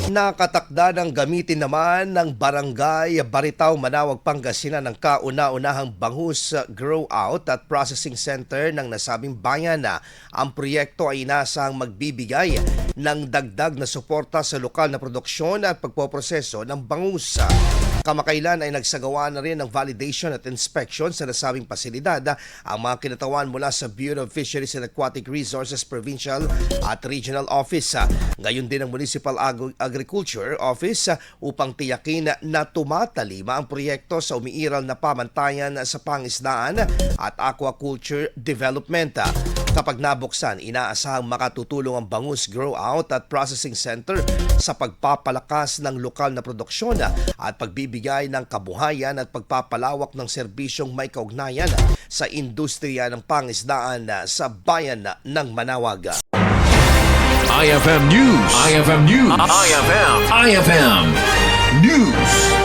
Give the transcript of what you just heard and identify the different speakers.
Speaker 1: Nakatakda ng gamitin naman ng Barangay Baritaw, Manaoag, Pangasinan ng Kauna-Unahang Bangus Grow Out at Processing Center ng nasabing bayan. Ang proyekto ay inasahang magbibigay ng dagdag na suporta sa lokal na produksyon at pagpoproseso ng bangus. Kamakailan ay nagsagawa na rin ng validation at inspection sa nasabing pasilidad ang mga kinatawan mula sa Bureau of Fisheries and Aquatic Resources Provincial at Regional Office. Gayon din ang Municipal Agriculture Office upang tiyakin na tumatalima ang proyekto sa umiiral na pamantayan sa pangisdaan at aquaculture development. Kapag nabuksan, inaasahang makatutulong ang Bangus Grow Out at Processing Center sa pagpapalakas ng lokal na produksyon at pagbibigay ng kabuhayan at pagpapalawak ng serbisyong may kaugnayan sa industriya ng pangisdaan sa bayan ng Manaoag.
Speaker 2: IFM News. IFM News. IFM News.